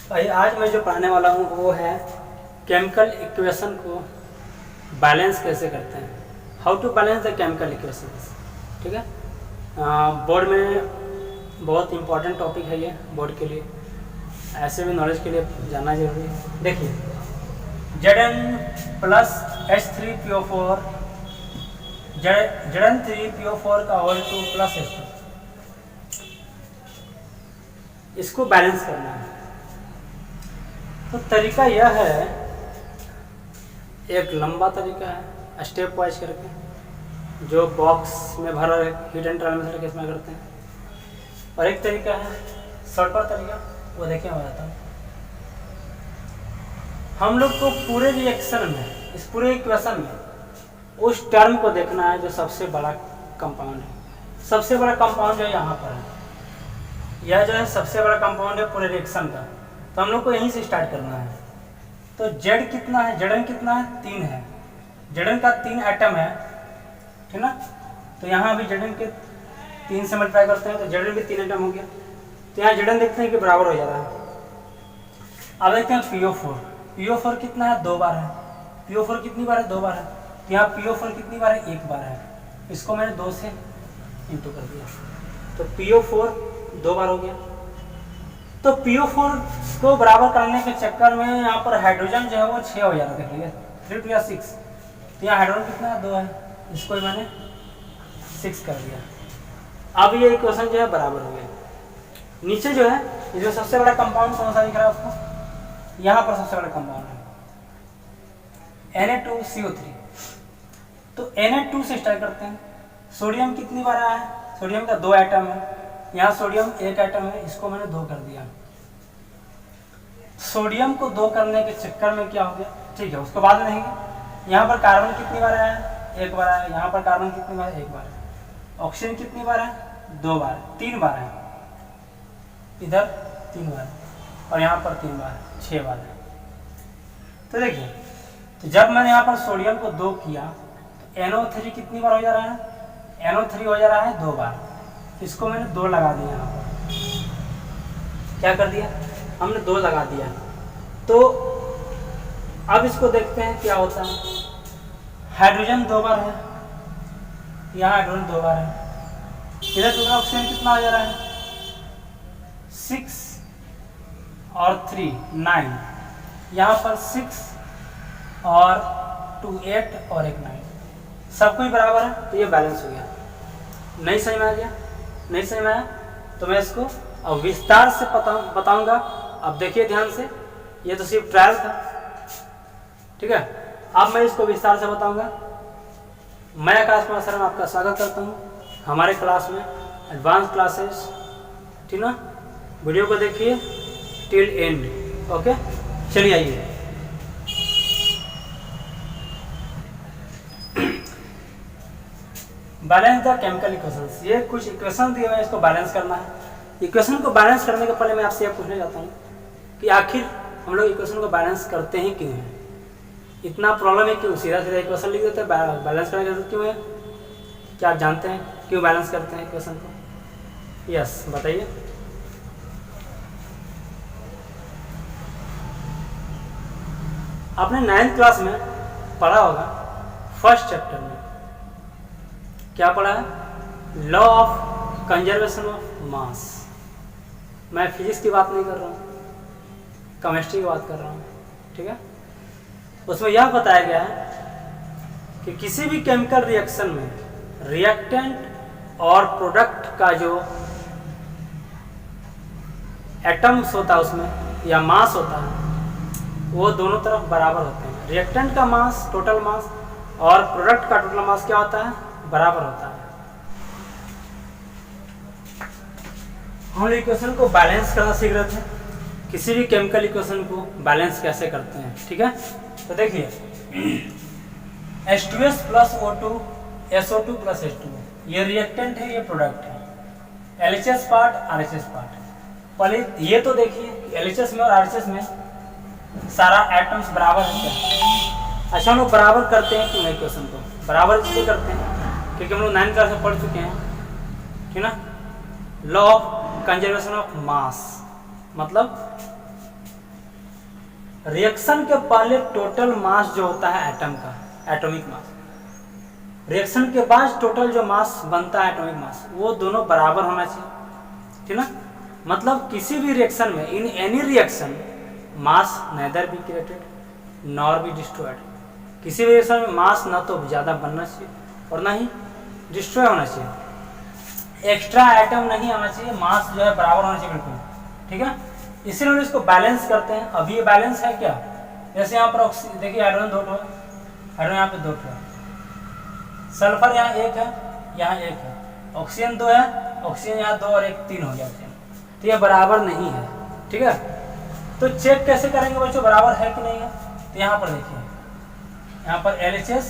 भाई आज मैं जो पढ़ाने वाला हूँ वो है केमिकल इक्वेशन को बैलेंस कैसे करते हैं, how to balance the chemical equations. ठीक है, बोर्ड में बहुत इम्पोर्टेंट टॉपिक है ये बोर्ड के लिए, ऐसे भी नॉलेज के लिए जानना जरूरी है। देखिए Zn प्लस H3PO4 Zn3PO4 का होल 2 प्लस H2, इसको बैलेंस करना है। तो तरीका यह है, एक लंबा तरीका है स्टेप वाइज करके, जो बॉक्स में भरा है heat and trial method case में करते हैं, और एक तरीका है शॉर्टकट तरीका, वो देखिए मैं बताता हूँ। हम लोग को पूरे रिएक्शन में, इस पूरे इक्वेशन में उस टर्म को देखना है जो सबसे बड़ा कंपाउंड है। सबसे बड़ा कंपाउंड जो यहाँ पर है, यह जो है सबसे बड़ा कंपाउंड है पूरे रिएक्शन का, तो हम लोग को यहीं से स्टार्ट करना है। तो Z कितना है, Zn कितना है, 3 है। Zn का 3 एटम है, ठीक ना। तो यहाँ भी Zn के 3 से मल्टीप्लाई करते हैं तो Zn भी 3 एटम हो गया। तो यहाँ Zn देखते हैं कि बराबर हो जा रहा है। अब देखते हैं PO4 कितना है, 2 बार है। PO4 कितनी बार है, 2 बार है। तो यहाँ PO4 कितनी बार है, 1 बार है। इसको मैंने 2 से इंटू कर दिया, तो PO4 2 बार हो गया। तो PO4 को बराबर करने के चक्कर में यहाँ पर हाइड्रोजन जो है वो 6 हो जाता है। देखिए 3 2 6, तो यहाँ हाइड्रोजन कितना है, 2 है। इसको ही मैंने 6 कर दिया। अब ये इक्वेशन जो है बराबर हो गया। नीचे जो है इसमें सबसे बड़ा कंपाउंड कौन सा दिख रहा है आपको, यहाँ पर सबसे बड़ा कंपाउंड है Na2CO3। तो Na2 से स्टार्ट करते हैं। सोडियम कितनी बार आया है, सोडियम का 2 एटम है। यहाँ सोडियम 1 एटम है, इसको मैंने 2 कर दिया। सोडियम को 2 करने के चक्कर में क्या हो गया, ठीक है, उसको बाद में देखेंगे। यहाँ पर कार्बन कितनी बार आया है, 1 बार आया। यहाँ पर कार्बन कितनी बार, 1 बार है। ऑक्सीजन कितनी बार है, 2 बार, 3 बार है। इधर 3 बार और यहाँ पर 3 बार, 6 बार है। तो देखिए, तो जब मैंने यहाँ पर सोडियम को 2 किया तो NO3 कितनी बार हो जा रहा है, NO3 हो जा रहा है 2 बार। इसको मैंने 2 लगा दिया। यहाँ पर क्या कर दिया, हमने 2 लगा दिया। तो अब इसको देखते हैं क्या होता है। हाइड्रोजन 2 बार है, यहाँ हाइड्रोजन 2 बार है। इधर टोटल ऑक्सीजन कितना आ जा रहा है, 6 और 3 9, यहाँ पर 6 और 2 8 और 1 9, सब कुछ बराबर है। तो ये बैलेंस हो गया। नहीं समझ में आ गया, नहीं समझ में आया तो मैं इसको अब विस्तार से बताऊंगा। अब देखिए ध्यान से, ये तो सिर्फ ट्रायल था, ठीक है। अब मैं इसको विस्तार से बताऊंगा। मैं आकाश कुमार शर्मा आपका स्वागत करता हूँ हमारे क्लास में, एडवांस क्लासेस, ठीक ना। वीडियो को देखिए टिल एंड, ओके। चलिए आइए, बैलेंस द केमिकल इक्वेशंस। ये कुछ इक्वेशन दिए हुए हैं, इसको बैलेंस करना है। इक्वेशन को बैलेंस करने के पहले मैं आपसे यह पूछना चाहता हूँ कि आखिर हम लोग इक्वेशन को बैलेंस करते ही क्यों हैं। इतना प्रॉब्लम है क्यों, सीधा सीधा इक्वेशन लिख देते हैं, बैलेंस करने की जरूरत क्यों है। क्या आप जानते हैं क्यों बैलेंस करते हैं इक्वेशन को? यस, बताइए। आपने 9th क्लास में पढ़ा होगा, फर्स्ट चैप्टर में क्या पढ़ा है, law of conservation of mass. मैं फिजिक्स की बात नहीं कर रहा हूँ, केमिस्ट्री की बात कर रहा हूँ, ठीक है। उसमें यह बताया गया है कि किसी भी केमिकल रिएक्शन में रिएक्टेंट और प्रोडक्ट का जो एटम्स होता है उसमें या मास होता है, वो दोनों तरफ बराबर होते हैं। रिएक्टेंट का मास, टोटल मास, और प्रोडक्ट का टोटल मास क्या होता है, बराबर होता है। हम लोग इक्वेशन को बैलेंस करना सीख रहे थे, किसी भी केमिकल इक्वेशन को बैलेंस कैसे करते हैं, ठीक है। तो देखिए H2S plus O2 SO2 plus H2, ये रिएक्टेंट है, ये प्रोडक्ट है। LHS part, RHS part. पहले ये तो देखिए LHS में और RHS में सारा एटम्स बराबर है क्या। अच्छा, हम लोग बराबर करते हैं क्यों इक्वेशन को, बराबर इसलिए करते हैं क्योंकि हम लोग 9th क्लास में पढ़ चुके हैं, ठीक ना। Law of conservation of mass, मतलब रिएक्शन के पहले टोटल मास जो होता है एटम का, एटॉमिक मास, रिएक्शन के बाद टोटल जो मास बनता है एटॉमिक मास, वो दोनों बराबर होना चाहिए, ठीक ना। मतलब किसी भी रिएक्शन में, in any reaction, mass nether be created nor be destroyed. किसी भी रिएक्शन में मास ना तो ज़्यादा बनना चाहिए और ना ही डिस्ट्रॉय होना चाहिए, एक्स्ट्रा आइटम नहीं आना चाहिए, मास जो है बराबर होना चाहिए बिल्कुल, ठीक है। इसीलिए हम इसको बैलेंस करते हैं। अभी ये बैलेंस है क्या, जैसे यहाँ पर देखिए हाइड्रोजन 2 है, हाइड्रोजन यहाँ पे 2 है, सल्फर यहाँ 1 है, यहाँ 1 है, ऑक्सीजन 2 है, ऑक्सीजन यहाँ 2 और 1 3 हो गया, तो ये बराबर नहीं है, ठीक है। तो चेक कैसे करेंगे बच्चों बराबर है कि नहीं है, तो यहाँ पर देखिए, यहाँ पर LHS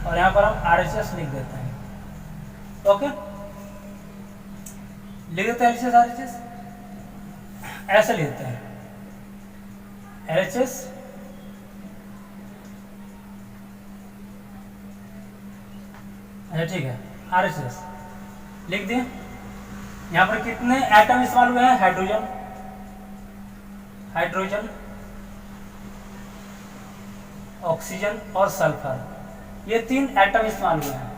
और यहाँ पर हम RHS लिख देते हैं, ओके, लिख देते हैं LHS RHS, ऐसे लिखते हैं LHS अच्छा ठीक है, RHS लिख दिए। यहाँ पर कितने एटम इस्तेमाल हुए हैं, हाइड्रोजन, हाइड्रोजन, ऑक्सीजन और सल्फर, ये 3 एटम इस्तेमाल हुए हैं।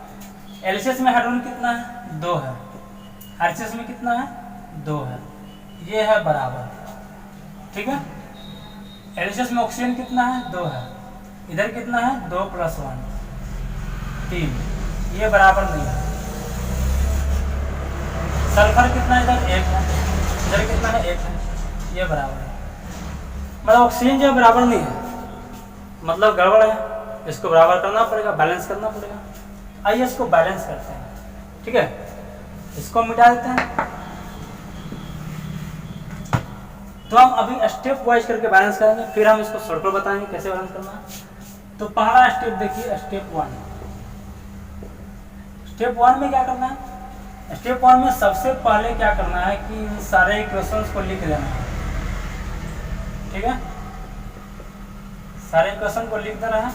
LHS में हाइड्रोजन कितना है, 2 है, RHS में कितना है, 2 है, ये है बराबर, ठीक है। LHS में ऑक्सीजन कितना है, 2 है, इधर कितना है, 2 + 1 3, ये बराबर नहीं है। सल्फर कितना, इधर 1 है, इधर कितना है, 1 है, ये बराबर है। मतलब ऑक्सीजन जो बराबर नहीं है, मतलब गड़बड़ है, इसको बराबर करना पड़ेगा, बैलेंस करना पड़ेगा। आइए इसको बैलेंस करते हैं, ठीक है, इसको मिटा देते हैं। तो हम अभी स्टेप वाइज करके बैलेंस करेंगे, फिर हम इसको शॉर्ट पर बताएंगे कैसे बैलेंस करना है। तो पहला स्टेप देखिए, स्टेप 1। स्टेप 1 में क्या करना है, स्टेप 1 में सबसे पहले क्या करना है कि इन सारे इक्वेशंस को लिख देना है, ठीक है, सारे इक्वेशन को लिख देना है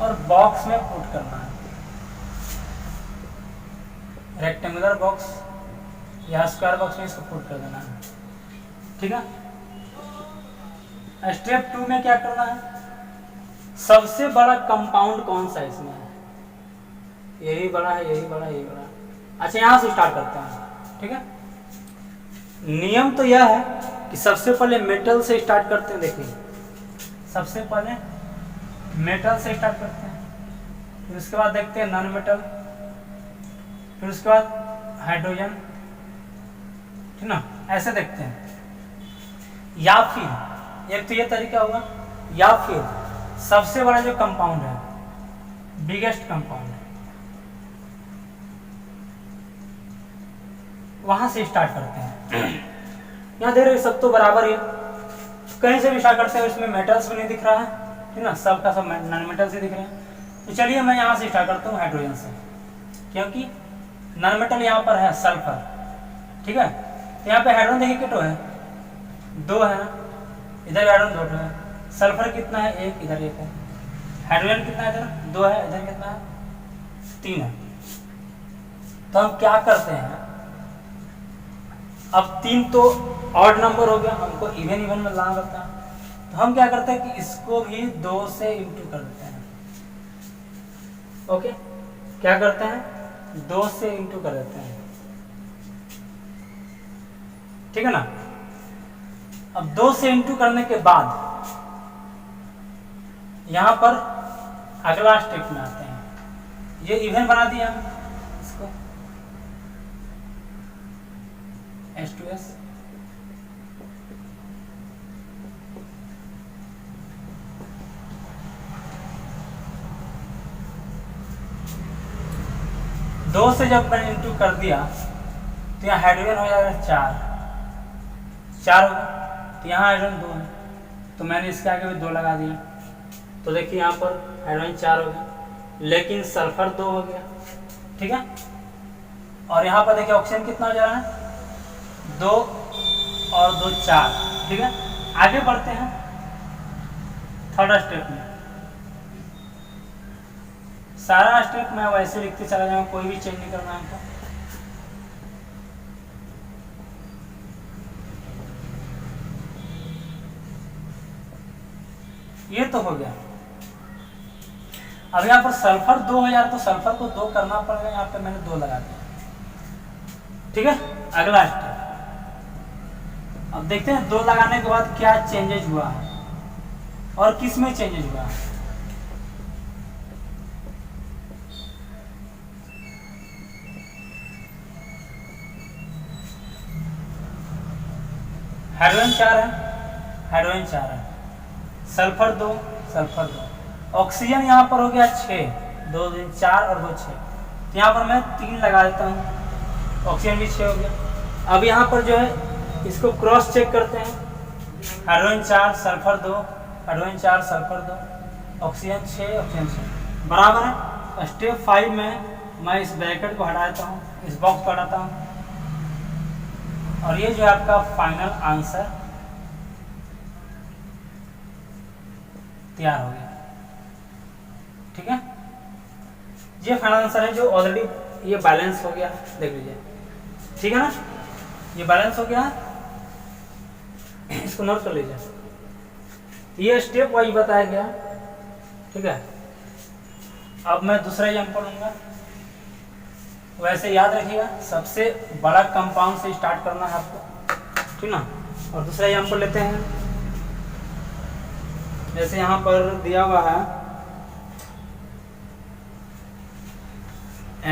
और बॉक्स में पुट करना है, रेक्टेंगुलर बॉक्स या स्क्वायर बॉक्स में इसको पुट कर देना है, ठीक है। स्टेप 2 में क्या करना है, सबसे बड़ा कंपाउंड कौन सा इसमें है, यही बड़ा है, यही बड़ा है, यही बड़ा है। अच्छा यहाँ से स्टार्ट करते हैं, ठीक है। नियम तो यह है कि सबसे पहले मेटल से स्टार्ट करते हैं, देखिए सबसे पहले मेटल से स्टार्ट करते हैं, फिर उसके बाद देखते हैं नॉन मेटल, फिर उसके बाद हाइड्रोजन, ठीक ना, ऐसे देखते हैं। या फिर एक तो ये तरीका हुआ, या फिर सबसे बड़ा जो कंपाउंड है, बिगेस्ट कंपाउंड है, वहां से स्टार्ट करते हैं। यहाँ देख रहे सब तो बराबर ही, कहीं से भी स्टार्ट करते हैं, इसमें मेटल्स भी नहीं दिख रहा है, ठीक ना, सब का सब नॉन मेटल से दिख रहे हैं। तो चलिए मैं यहाँ से स्टार्ट करता हूँ हाइड्रोजन से, क्योंकि नॉन मेटल यहाँ पर है सल्फर, ठीक है। तो यहाँ पे हाइड्रोजन देखिए कितने है, 2 है ना, इधर हाइड्रोजन 2 है, सल्फर कितना है, 1, इधर 1 है, हाइड्रोजन कितना है, इधर 2 है, इधर कितना है, 3 है। तो हम क्या करते हैं, अब 3 तो ऑड नंबर हो गया, हमको इवन इवन में लाना पड़ता है, तो हम क्या करते हैं कि इसको भी 2 से इंटू कर देते हैं, ओके, क्या करते हैं, 2 से इंटू कर देते हैं, ठीक है ना। अब 2 से इंटू करने के बाद यहां पर अगला स्टेप में आते हैं, ये इवन बना दिया इसको, H2S, दो से जब मैंने इंटू कर दिया तो यहाँ हाइड्रोजन हो जाएगा 4 होगा, तो यहाँ हाइड्रोजन 2 है, तो मैंने इसके आगे भी 2 लगा दिया, तो देखिए यहाँ पर हाइड्रोजन 4 हो गया, लेकिन सल्फर 2 हो गया, ठीक है। और यहाँ पर देखिए ऑक्सीजन कितना हो जा रहा है, 2 और 2 4, ठीक है। आगे बढ़ते हैं थर्ड स्टेप में, सारा स्टेप मैं वैसे लिखते चला जाऊंगा, कोई भी चेंज नहीं करना हमको। ये तो हो गया। अब यहाँ पर सल्फर 2000, तो सल्फर को 2 करना पड़ेगा, यहाँ पे मैंने 2 लगा दिया। ठीक है, अगला स्टेप। अब देखते हैं 2 लगाने के बाद क्या चेंजेज हुआ है और किस में चेंजेज हुआ है। हाइड्रोजन 4 है, हाइड्रोजन 4 है, सल्फर 2, सल्फर 2, ऑक्सीजन यहाँ पर हो गया 6, 2 दिन 4 और 2 6, तो यहाँ पर मैं 3 लगा देता हूँ, ऑक्सीजन भी 6 हो गया। अब यहाँ पर जो है इसको क्रॉस चेक करते हैं, hydrogen 4 sulphur 2, hydrogen 4 sulphur 2, oxygen 6, oxygen 6 बराबर है। स्टेप 5 में मैं इस ब्रैकेट को हटा देता हूँ, इस बॉक्स को हटाता हूँ, और ये जो है आपका फाइनल आंसर तैयार हो गया। ठीक है, ये फाइनल आंसर है जो ऑलरेडी ये बैलेंस हो गया, देख लीजिए। ठीक है ना, ये बैलेंस हो गया, इसको नोट कर लीजिए। ये स्टेप वाइज बताया गया। ठीक है, अब मैं दूसरा एग्जाम्पल लूंगा। वैसे याद रखिएगा सबसे बड़ा कंपाउंड से स्टार्ट करना है आपको, ठीक ना। और दूसरा एग्जाम्पल लेते हैं, जैसे यहाँ पर दिया हुआ है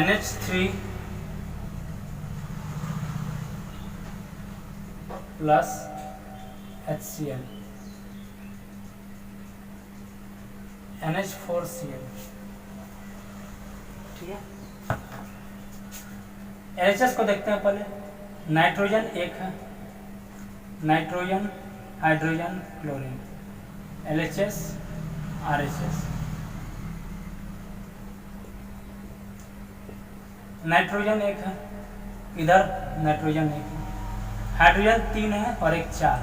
NH3 प्लस HCl, NH4Cl। ठीक है, LHS को देखते हैं पहले। नाइट्रोजन 1 है, nitrogen, hydrogen, chlorine, LHS, RHS। Nitrogen 1 है, इधर नाइट्रोजन 1 है, हाइड्रोजन 3 है और एक 4,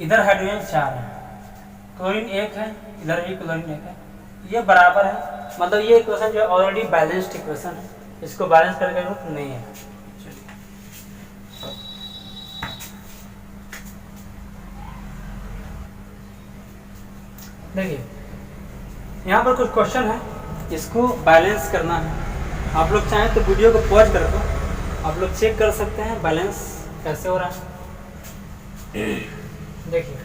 इधर हाइड्रोजन 4 है, क्लोरीन 1 है, इधर भी क्लोरीन 1 है। ये बराबर है, मतलब ये इक्वेशन जो है ऑलरेडी बैलेंस्ड इक्वेशन है, इसको बैलेंस करके जरूरत नहीं है। देखिए यहाँ पर कुछ क्वेश्चन है, इसको बैलेंस करना है। आप लोग चाहें तो वीडियो को पॉज कर दो, आप लोग चेक कर सकते हैं बैलेंस कैसे हो रहा है। देखिए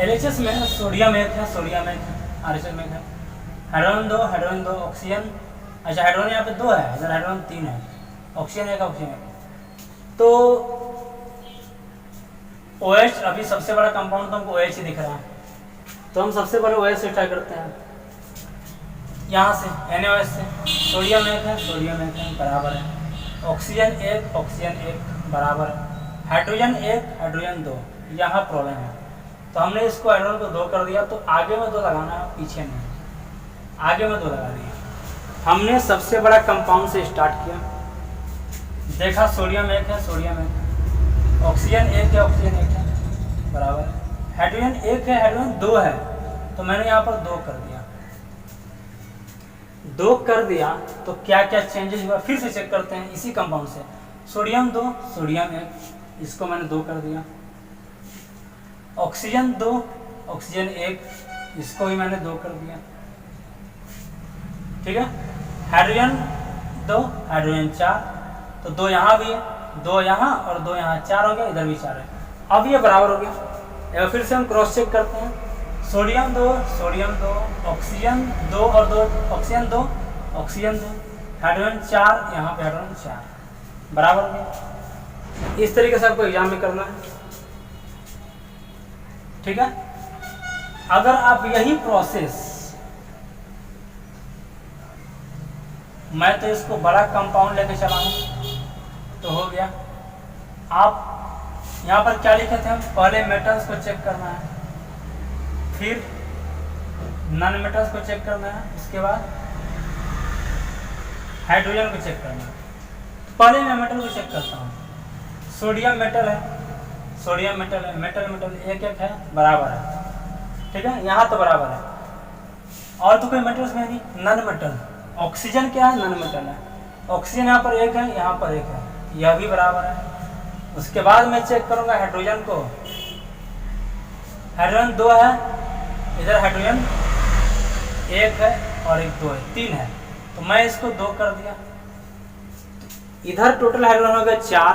LHS में सोडियम 1 है, सोडियम 1 है, RHS में है, हाइड्रोजन 2, हाइड्रोजन 2, ऑक्सीजन, अच्छा हाइड्रोजन यहाँ पे 2 है, इधर हाइड्रोजन 3 है, ऑक्सीजन 1, ऑक्सीजन 1। तो OH अभी सबसे बड़ा कंपाउंड तो हमको OH ही दिख रहा है, तो हम सबसे पहले OH से ट्राई करते हैं। यहाँ से NaOH से सोडियम 1 है, सोडियम 1 है, बराबर है, ऑक्सीजन 1, ऑक्सीजन 1 बराबर है, हाइड्रोजन 1, हाइड्रोजन 2, यहाँ प्रॉब्लम है, तो हमने इसको हाइड्रोजन को 2 कर दिया, तो आगे में 2 लगाना है, पीछे नहीं, आगे में 2 लगा दिया। हमने सबसे बड़ा कंपाउंड से स्टार्ट किया, देखा सोडियम 1 है, सोडियम 1 है, ऑक्सीजन 1 है, ऑक्सीजन 1 है, बराबर है, हाइड्रोजन 1 है, हाइड्रोजन 2 है, तो मैंने यहाँ पर 2 कर दिया। 2 कर दिया तो क्या क्या चेंजेस हुआ फिर से चेक करते हैं इसी कंपाउंड से। सोडियम 2, सोडियम 1, इसको मैंने 2 कर दिया, ऑक्सीजन 2, ऑक्सीजन 1, इसको भी मैंने 2 कर दिया। ठीक है, हाइड्रोजन 2, हाइड्रोजन 4, तो 2 यहाँ भी है, 2 यहाँ और 2 यहाँ, 4 हो गया, इधर भी 4 है। अब ये बराबर हो गया। फिर से हम क्रॉस चेक करते हैं, सोडियम 2, सोडियम 2, ऑक्सीजन 2 और 2, ऑक्सीजन 2, ऑक्सीजन 2, हाइड्रोजन 4, यहाँ पे हाइड्रोजन 4, बराबर हो गया। इस तरीके से आपको एग्जाम में करना है। ठीक है, अगर आप यही प्रोसेस, मैं तो इसको बड़ा कंपाउंड लेके चला हूं तो हो गया। आप यहाँ पर क्या लिखे थे हम, पहले मेटल्स को चेक करना है, फिर नॉन मेटल्स को चेक करना है, उसके बाद हाइड्रोजन को चेक करना है। पहले मैं मेटल को चेक करता हूँ, सोडियम मेटल है, सोडियम मेटल है, मेटल मेटल एक एक है, बराबर है। ठीक है, यहाँ तो बराबर है, और तो कोई मेटल्स में नहीं, नॉन मेटल। ऑक्सीजन क्या है, नॉन मेटल है, ऑक्सीजन यहाँ पर 1 है, यहाँ पर 1 है, यह भी बराबर है। उसके बाद मैं चेक करूँगा हाइड्रोजन को, हाइड्रोजन 2 है, इधर हाइड्रोजन 1 है और एक 2 है, 3 है, तो मैं इसको 2 कर दिया। इधर टोटल हाइड्रोजन हो गए 4,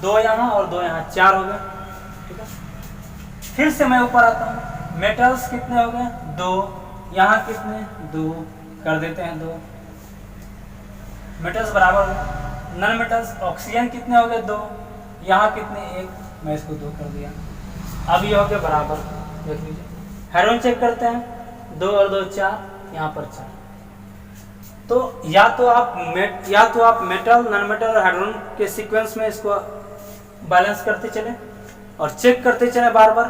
2 यहाँ और 2 यहाँ, 4 हो गए। ठीक है, फिर से मैं ऊपर आता हूँ, मेटल्स कितने हो गए 2, यहाँ कितने 2 कर देते हैं 2, मेटल्स बराबर हो गए। नॉन मेटल्स ऑक्सीजन कितने हो गए 2, यहाँ कितने 1, मैं इसको 2 कर दिया। अब ये हो गया बराबर, देख लीजिए। हाइड्रोजन चेक करते हैं, 2 और 2 4, यहाँ पर 4। तो या तो आप मेटल, नॉन मेटल और हाइड्रोजन के सीक्वेंस में इसको बैलेंस करते चले और चेक करते चले बार बार,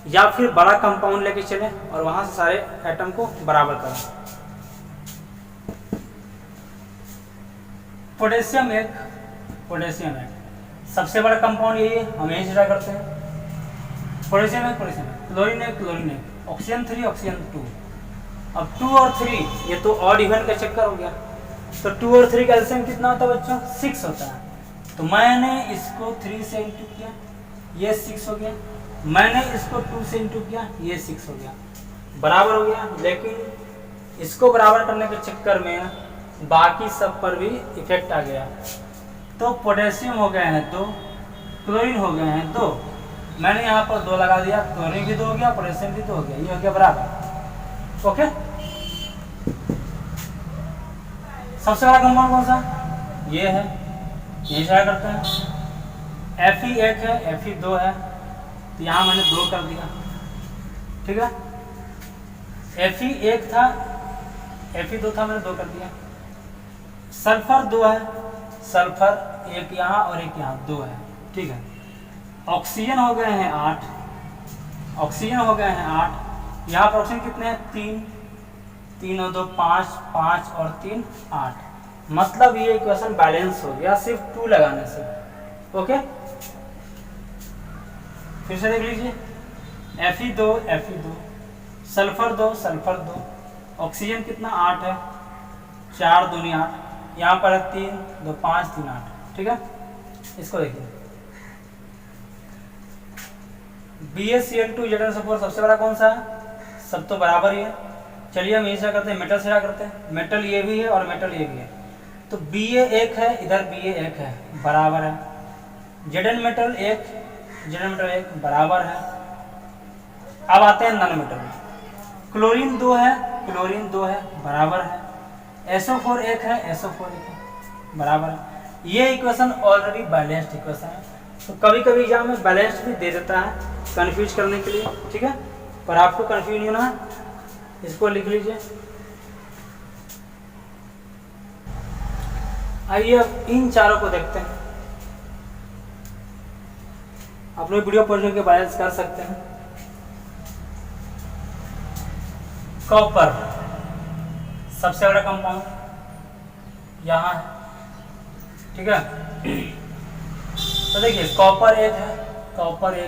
या फिर बड़ा कंपाउंड लेके चले और वहां से सारे एटम को बराबर करें। पोटेशियम एक सबसे बड़ा कंपाउंड यही है, हम यही चर्चा करते हैं। पोटेशियम एक, क्लोरीन एक, ऑक्सीजन 3, ऑक्सीजन 2। अब 2 और 3 ये तो ऑड इवन का चक्कर हो गया, तो 2 और 3 का एलसीएम कितना होता है बच्चों 6 होता है। तो मैंने इसको 3 से इंटू किया, ये 6 हो गया, मैंने इसको 2 से इंटू किया, ये 6 हो गया, बराबर हो गया। लेकिन इसको बराबर करने के चक्कर में बाकी सब पर भी इफेक्ट आ गया, तो पोटेशियम हो गए हैं 2, क्लोरीन हो गए हैं 2, मैंने यहाँ पर 2 लगा दिया, क्लोरीन भी 2 हो गया, पोटेशियम भी 2 हो गया, ये हो गया बराबर। ओके, सबसे बड़ा कंपाउंड कौन सा ये है, ये शेयर करते हैं। Fe 1 है, Fe 2 है, तो यहाँ मैंने 2 कर दिया। ठीक है, Fe 1 था, Fe 2 था, मैंने 2 कर दिया। सल्फर 2 है, सल्फर 1 यहाँ और 1 यहाँ, 2 है। ठीक है, ऑक्सीजन हो गए हैं 8, यहाँ पर ऑक्सीजन कितने हैं 3 और 2 5, 5 और 3 8, मतलब ये इक्वेशन बैलेंस हो गया सिर्फ 2 लगाने से। ओके, फिर से देख लीजिए, Fe 2, सल्फर 2, ऑक्सीजन कितना 8 है, 4 दूनी 8, यहाँ पर है 3 2 5 3 8। ठीक है, इसको देखिए, BaCl2 Zn सबसे बड़ा कौन सा है, सब तो बराबर ही है। चलिए हम ऐसा करते हैं, मेटल से क्या करते हैं, मेटल ये भी है और मेटल ये भी है, तो Ba 1 है, इधर Ba 1 है, बराबर है। Zn मेटल 1 बराबर है। अब आते हैं नॉन मेटल में, क्लोरीन 2 है, बराबर है। SO4 1 है, SO4 1 है, बराबर है। ये इक्वेशन ऑलरेडी बैलेंस्ड इक्वेशन है, तो कभी कभी एग्जाम में बैलेंस्ड भी दे देता है कंफ्यूज करने के लिए। ठीक है, पर आपको कंफ्यूज नहीं होना है, इसको लिख लीजिए। आइए अब इन चारों को देखते हैं, आप लोग वीडियो पढ़ने के बैलेंस कर सकते हैं। कॉपर सबसे बड़ा कंपाउंड यहाँ है। ठीक है, तो देखिए कॉपर 1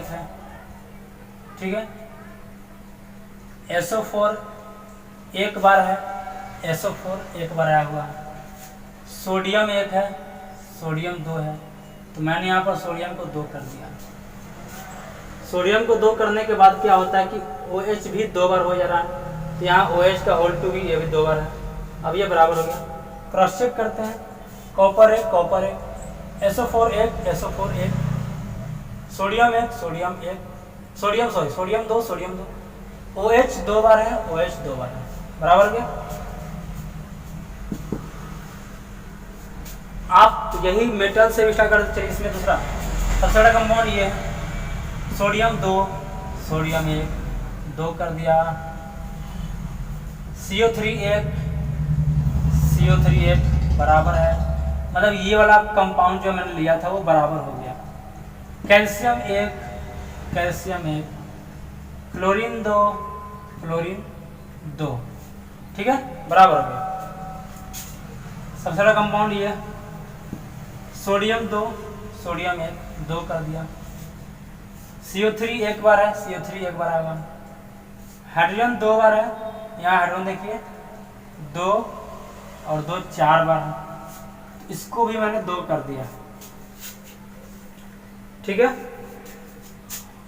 है, ठीक है। SO4 एक बार है, SO4 एक बार आया हुआ है। सोडियम 1 है, सोडियम 2 है, तो मैंने यहाँ पर सोडियम को 2 कर दिया। सोडियम को 2 करने के बाद क्या होता है कि OH भी 2 बार हो जा रहा है, तो यहाँ OH का होल 2 भी, ये भी 2 बार है। अब ये बराबर हो गया। क्रॉस चेक करते हैं, copper 1, SO4 1, sodium 1, sodium 2, OH 2 बार है, OH 2 बार है, बराबर हो गया। आप यही मेटल से भी स्टार्ट करते चलिए। इसमें दूसरा सबसे बड़ा कंपाउंड ये है, सोडियम 2, सोडियम 1, 2 कर दिया। CO3 1, बराबर है, मतलब ये वाला कंपाउंड जो मैंने लिया था वो बराबर हो गया। कैल्शियम 1, क्लोरीन 2, ठीक है, बराबर हो गया। सबसे बड़ा कंपाउंड ये है, सोडियम 2, सोडियम 1, 2 कर दिया। CO3 एक बार है, CO3 एक बार आएगा। हाइड्रोजन 2 बार है, यहाँ हाइड्रोजन देखिए 2 और 2 4 बार है, इसको भी मैंने 2 कर दिया। ठीक है,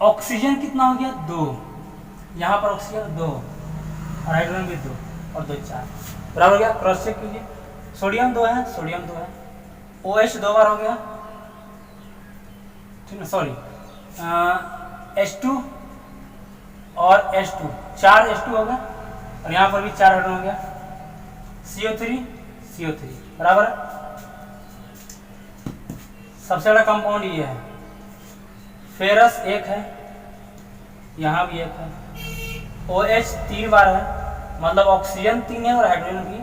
ऑक्सीजन कितना हो गया 2, यहाँ पर ऑक्सीजन 2 और हाइड्रोजन भी 2 और 2 4, बराबर हो गया। क्रॉस चेक कीजिए, सोडियम 2 है, सोडियम 2 है, OH 2 बार हो गया, ठीक है, सॉरी H2 और H2 4 H2 हो गया और यहाँ पर भी 4 हाइड्रोजन हो गया, CO3 CO3, बराबर है। सबसे बड़ा कंपाउंड ये है, फेरस 1 है, यहाँ भी 1 है, OH 3 बार है, मतलब ऑक्सीजन 3 है और हाइड्रोजन भी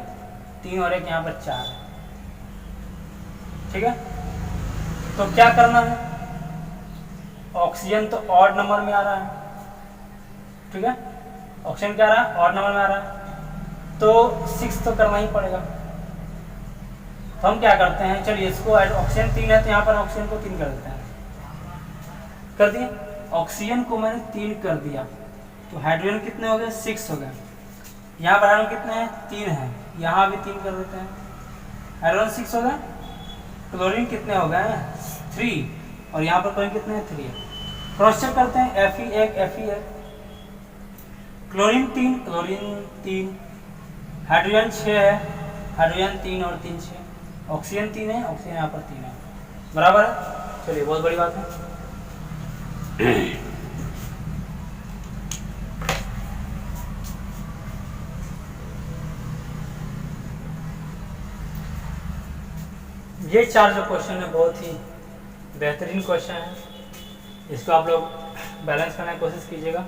3 और 1 यहाँ पर 4 है, ठीक है। तो क्या करना है, ऑक्सीजन तो ऑड नंबर में आ रहा है, ठीक है, ऑक्सीजन क्या आ रहा है, ऑड नंबर में आ रहा है, तो 6 तो करना ही पड़ेगा। तो हम क्या करते हैं, चलिए इसको, ऑक्सीजन 3 है तो यहाँ पर ऑक्सीजन को 3 कर देते हैं, कर दिए, ऑक्सीजन को मैंने 3 कर दिया, तो हाइड्रोजन कितने हो गए 6 हो गए, यहाँ पर हाइड्रोजन कितने हैं 3 हैं, यहाँ भी 3 कर देते हैं, हाइड्रोजन 6 हो गए, क्लोरीन कितने हो गए 3 और यहाँ पर क्लोरीन कितने हैं 3 है। क्रॉस चेक करते हैं, Fe1 क्लोरीन 3 क्लोरीन 3, हाइड्रोजन 6 है, हाइड्रोजन 3 और 3 6, ऑक्सीजन 3 है, ऑक्सीजन यहाँ पर 3 है, बराबर है। चलिए बहुत बड़ी बात है। ये 4 जो क्वेश्चन है बहुत ही बेहतरीन क्वेश्चन है, इसको आप लोग बैलेंस करने की कोशिश कीजिएगा।